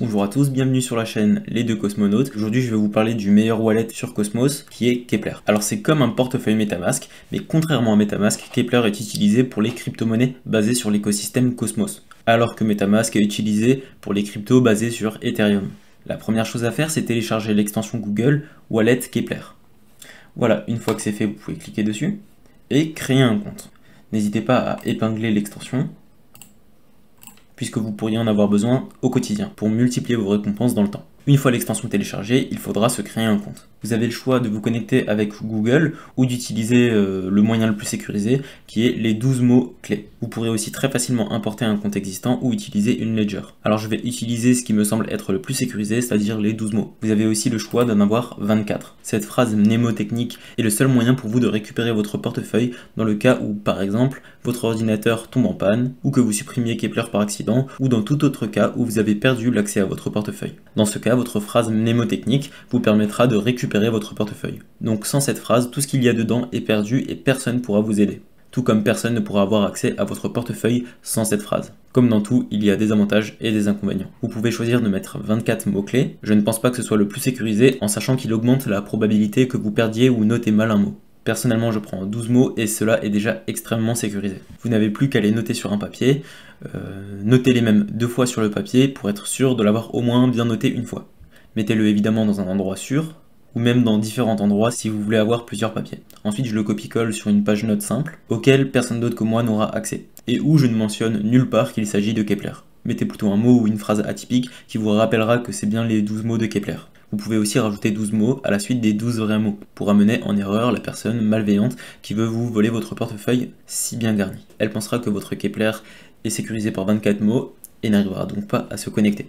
Bonjour à tous, bienvenue sur la chaîne Les Deux Cosmonautes. Aujourd'hui je vais vous parler du meilleur wallet sur Cosmos qui est Keplr. Alors c'est comme un portefeuille Metamask, mais contrairement à Metamask, Keplr est utilisé pour les crypto-monnaies basées sur l'écosystème Cosmos, alors que Metamask est utilisé pour les cryptos basés sur Ethereum. La première chose à faire, c'est télécharger l'extension Google Wallet Keplr. Voilà, une fois que c'est fait, vous pouvez cliquer dessus et créer un compte. N'hésitez pas à épingler l'extension, puisque vous pourriez en avoir besoin au quotidien pour multiplier vos récompenses dans le temps. Une fois l'extension téléchargée, il faudra se créer un compte. Vous avez le choix de vous connecter avec Google ou d'utiliser le moyen le plus sécurisé qui est les 12 mots clés. Vous pourrez aussi très facilement importer un compte existant ou utiliser une ledger. Alors je vais utiliser ce qui me semble être le plus sécurisé, c'est-à-dire les 12 mots. Vous avez aussi le choix d'en avoir 24. Cette phrase mnémotechnique est le seul moyen pour vous de récupérer votre portefeuille dans le cas où, par exemple, votre ordinateur tombe en panne ou que vous supprimiez Keplr par accident ou dans tout autre cas où vous avez perdu l'accès à votre portefeuille. Dans ce cas, votre phrase mnémotechnique vous permettra de récupérer votre portefeuille. Donc sans cette phrase, tout ce qu'il y a dedans est perdu et personne ne pourra vous aider. Tout comme personne ne pourra avoir accès à votre portefeuille sans cette phrase. Comme dans tout, il y a des avantages et des inconvénients. Vous pouvez choisir de mettre 24 mots-clés. Je ne pense pas que ce soit le plus sécurisé en sachant qu'il augmente la probabilité que vous perdiez ou notez mal un mot. Personnellement, je prends 12 mots et cela est déjà extrêmement sécurisé. Vous n'avez plus qu'à les noter sur un papier. Notez-les même 2 fois sur le papier pour être sûr de l'avoir au moins bien noté une fois. Mettez-le évidemment dans un endroit sûr, ou même dans différents endroits si vous voulez avoir plusieurs papiers. Ensuite, je le copie-colle sur une page note simple, auquel personne d'autre que moi n'aura accès, et où je ne mentionne nulle part qu'il s'agit de Keplr. Mettez plutôt un mot ou une phrase atypique qui vous rappellera que c'est bien les 12 mots de Keplr. Vous pouvez aussi rajouter 12 mots à la suite des 12 vrais mots, pour amener en erreur la personne malveillante qui veut vous voler votre portefeuille si bien garni. Elle pensera que votre Keplr est sécurisé par 24 mots et n'arrivera donc pas à se connecter.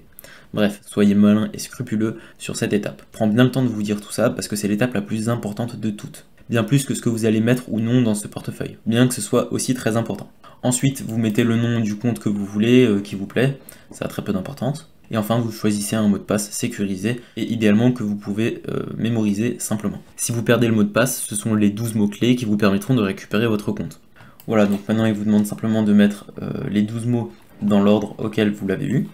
Bref, soyez malin et scrupuleux sur cette étape. Prends bien le temps de vous dire tout ça parce que c'est l'étape la plus importante de toutes. Bien plus que ce que vous allez mettre ou non dans ce portefeuille, bien que ce soit aussi très important. Ensuite, vous mettez le nom du compte que vous voulez, qui vous plaît, ça a très peu d'importance. Et enfin, vous choisissez un mot de passe sécurisé et idéalement que vous pouvez mémoriser simplement. Si vous perdez le mot de passe, ce sont les 12 mots-clés qui vous permettront de récupérer votre compte. Voilà, donc maintenant il vous demande simplement de mettre les 12 mots dans l'ordre auquel vous l'avez eu.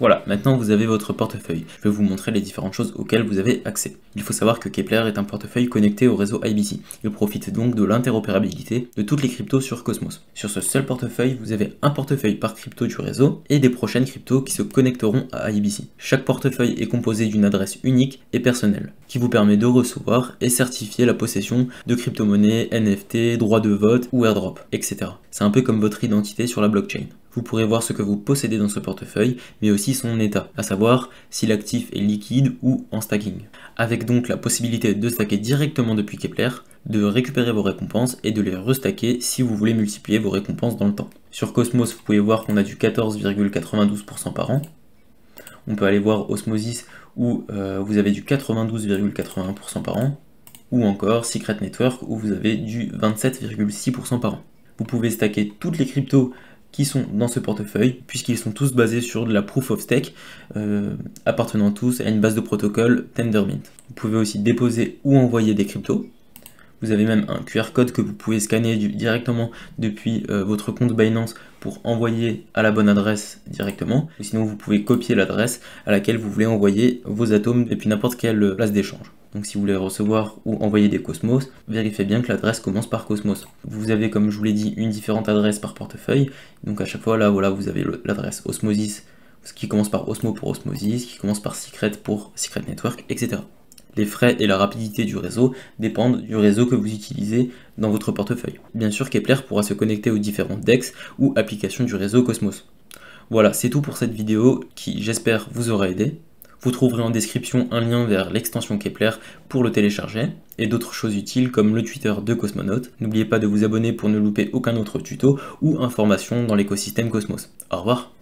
Voilà, maintenant vous avez votre portefeuille. Je vais vous montrer les différentes choses auxquelles vous avez accès. Il faut savoir que Keplr est un portefeuille connecté au réseau IBC. Il profite donc de l'interopérabilité de toutes les cryptos sur Cosmos. Sur ce seul portefeuille, vous avez un portefeuille par crypto du réseau et des prochaines cryptos qui se connecteront à IBC. Chaque portefeuille est composé d'une adresse unique et personnelle, qui vous permet de recevoir et certifier la possession de crypto-monnaies, NFT, droits de vote ou airdrop, etc. C'est un peu comme votre identité sur la blockchain. Vous pourrez voir ce que vous possédez dans ce portefeuille, mais aussi son état, à savoir si l'actif est liquide ou en stacking. Avec donc la possibilité de stacker directement depuis Keplr, de récupérer vos récompenses et de les restacker si vous voulez multiplier vos récompenses dans le temps. Sur Cosmos, vous pouvez voir qu'on a du 14,92% par an. On peut aller voir Osmosis où vous avez du 92,81% par an. Ou encore Secret Network où vous avez du 27,6% par an. Vous pouvez stacker toutes les cryptos qui sont dans ce portefeuille, puisqu'ils sont tous basés sur de la Proof of Stake, appartenant tous à une base de protocole Tendermint. Vous pouvez aussi déposer ou envoyer des cryptos. Vous avez même un QR code que vous pouvez scanner directement depuis votre compte Binance pour envoyer à la bonne adresse directement. Ou sinon, vous pouvez copier l'adresse à laquelle vous voulez envoyer vos atomes depuis n'importe quelle place d'échange. Donc si vous voulez recevoir ou envoyer des Cosmos, vérifiez bien que l'adresse commence par Cosmos. Vous avez, comme je vous l'ai dit, une différente adresse par portefeuille. Donc à chaque fois, là, voilà, vous avez l'adresse Osmosis, ce qui commence par Osmo pour Osmosis, qui commence par Secret pour Secret Network, etc. Les frais et la rapidité du réseau dépendent du réseau que vous utilisez dans votre portefeuille. Bien sûr, Keplr pourra se connecter aux différents DEX ou applications du réseau Cosmos. Voilà, c'est tout pour cette vidéo qui, j'espère, vous aura aidé. Vous trouverez en description un lien vers l'extension Keplr pour le télécharger et d'autres choses utiles comme le Twitter de Cosmonautes. N'oubliez pas de vous abonner pour ne louper aucun autre tuto ou information dans l'écosystème Cosmos. Au revoir.